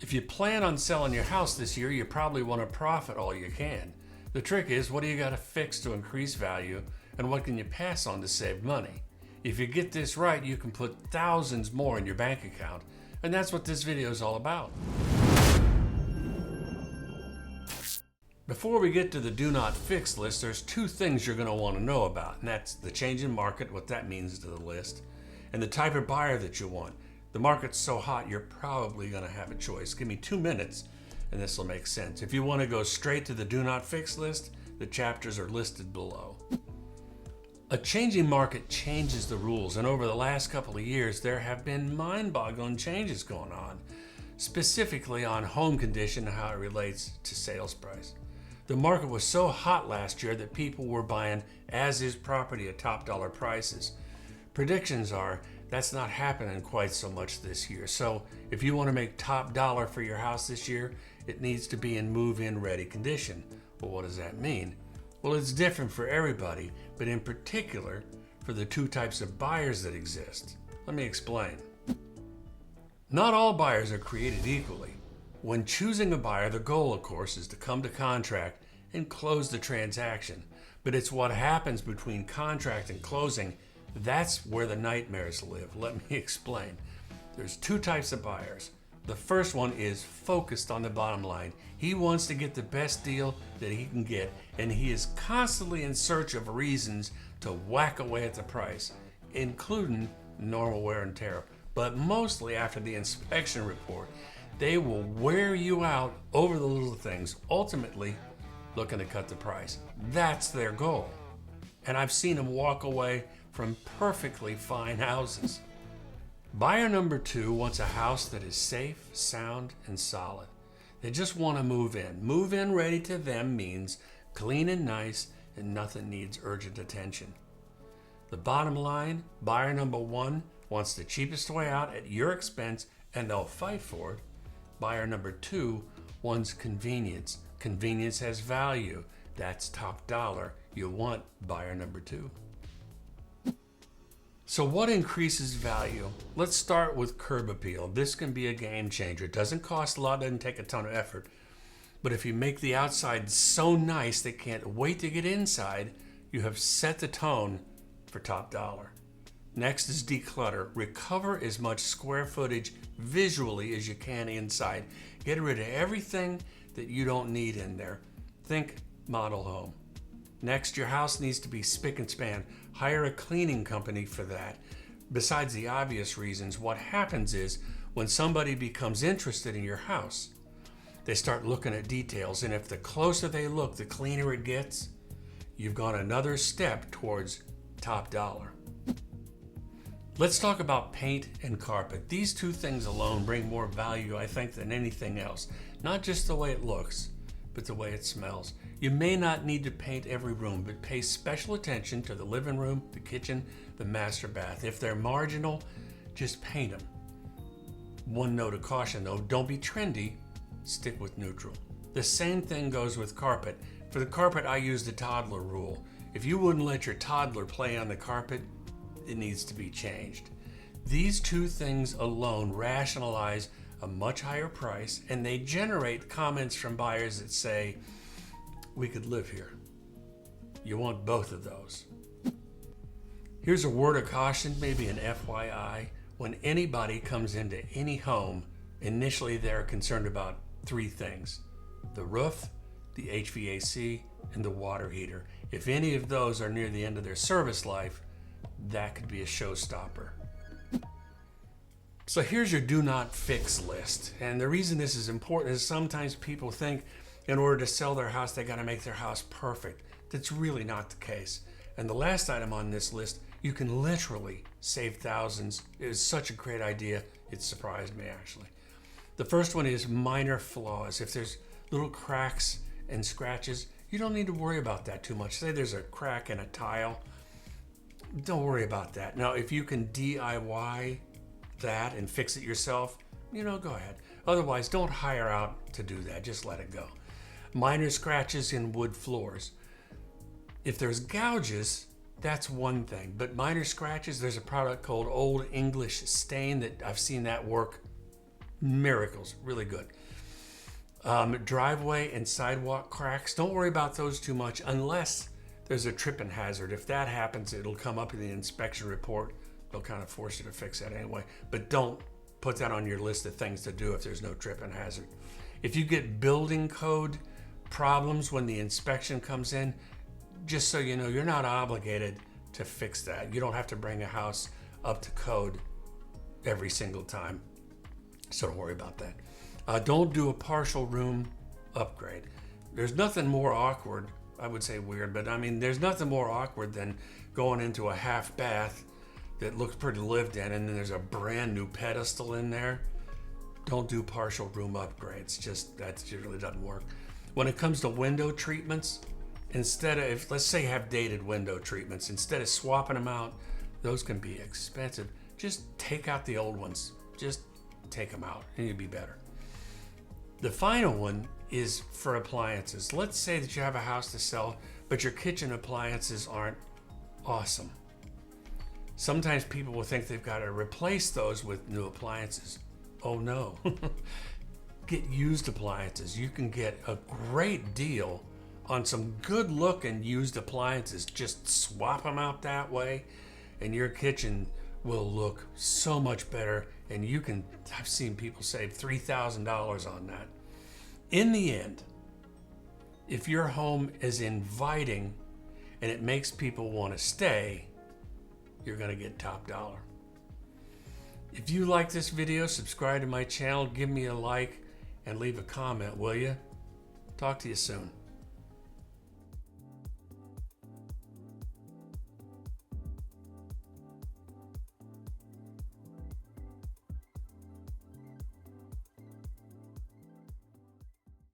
If you plan on selling your house this year, you probably want to profit all you can. The trick is, what do you got to fix to increase value, and what can you pass on to save money? If you get this right, you can put thousands more in your bank account, and that's what this video is all about. Before we get to the do not fix list, there's two things you're going to want to know about, and that's the change in market, what that means to the list, and the type of buyer that you want. The market's so hot, you're probably going to have a choice. Give me 2 minutes and this will make sense. If you want to go straight to the do not fix list, the chapters are listed below. A changing market changes the rules, and over the last couple of years, there have been mind-boggling changes going on, specifically on home condition and how it relates to sales price. The market was so hot last year that people were buying as-is property at top dollar prices. Predictions are that's not happening quite so much this year. So if you want to make top dollar for your house this year, it needs to be in move-in ready condition. Well, what does that mean? Well, it's different for everybody, but in particular for the two types of buyers that exist. Let me explain. Not all buyers are created equally. When choosing a buyer, the goal, of course, is to come to contract and close the transaction. But it's what happens between contract and closing that's where the nightmares live. Let me explain. There's two types of buyers. The first one is focused on the bottom line. He wants to get the best deal that he can get, and he is constantly in search of reasons to whack away at the price, including normal wear and tear. But mostly after the inspection report, they will wear you out over the little things, ultimately looking to cut the price. That's their goal. And I've seen them walk away from perfectly fine houses. Buyer number two wants a house that is safe, sound, and solid. They just want to move in. Move in ready to them means clean and nice, and nothing needs urgent attention. The bottom line, buyer number one wants the cheapest way out at your expense, and they'll fight for it. Buyer number two wants convenience. Convenience has value. That's top dollar. You want buyer number two. So what increases value? Let's start with curb appeal. This can be a game changer. It doesn't cost a lot, doesn't take a ton of effort. But if you make the outside so nice they can't wait to get inside, you have set the tone for top dollar. Next is declutter. Recover as much square footage visually as you can inside. Get rid of everything that you don't need in there. Think model home. Next, your house needs to be spick and span. Hire a cleaning company for that. Besides the obvious reasons, what happens is when somebody becomes interested in your house, they start looking at details, and if the closer they look, the cleaner it gets. You've gone another step towards top dollar. Let's talk about paint and carpet. These two things alone bring more value, I think, than anything else. Not just the way it looks, but the way it smells. You may not need to paint every room, but pay special attention to the living room, the kitchen, the master bath. If they're marginal, just paint them. One note of caution though, don't be trendy, stick with neutral. The same thing goes with carpet. For the carpet, I use the toddler rule. If you wouldn't let your toddler play on the carpet, it needs to be changed. These two things alone rationalize a much higher price, and they generate comments from buyers that say, we could live here. You want both of those. Here's a word of caution, maybe an FYI. When anybody comes into any home, initially they're concerned about three things: the roof, the HVAC, and the water heater. If any of those are near the end of their service life, that could be a showstopper. So here's your do not fix list. And the reason this is important is sometimes people think in order to sell their house, they got to make their house perfect. That's really not the case. And the last item on this list, you can literally save thousands. It is such a great idea. It surprised me, actually. The first one is minor flaws. If there's little cracks and scratches, you don't need to worry about that too much. Say there's a crack in a tile, don't worry about that. Now, if you can DIY that and fix it yourself, go ahead. Otherwise, don't hire out to do that. Just let it go. Minor scratches in wood floors. If there's gouges, that's one thing. But minor scratches, there's a product called Old English Stain that I've seen that work Miracles, really good. Driveway and sidewalk cracks, don't worry about those too much unless there's a tripping hazard. If that happens, it'll come up in the inspection report. They'll kind of force you to fix that anyway. But don't put that on your list of things to do if there's no tripping hazard. If you get building code problems when the inspection comes in, just so you know, you're not obligated to fix that. You don't have to bring a house up to code every single time. So don't worry about that. Don't do a partial room upgrade. There's nothing more awkward, I would say weird, but I mean, there's nothing more awkward than going into a half bath that looks pretty lived in and then there's a brand new pedestal in there. Don't do partial room upgrades. That really doesn't work. When it comes to window treatments, instead of, let's say you have dated window treatments, instead of swapping them out, those can be expensive. Just take out the old ones. Just take them out and you'll be better. The final one is for appliances. Let's say that you have a house to sell, but your kitchen appliances aren't awesome. Sometimes people will think they've got to replace those with new appliances. Oh no. Get used appliances. You can get a great deal on some good looking used appliances. Just swap them out that way and your kitchen will look so much better. And I've seen people save $3,000 on that. In the end, if your home is inviting and it makes people want to stay, you're going to get top dollar. If you like this video, subscribe to my channel, give me a like, and leave a comment, will you? Talk to you soon.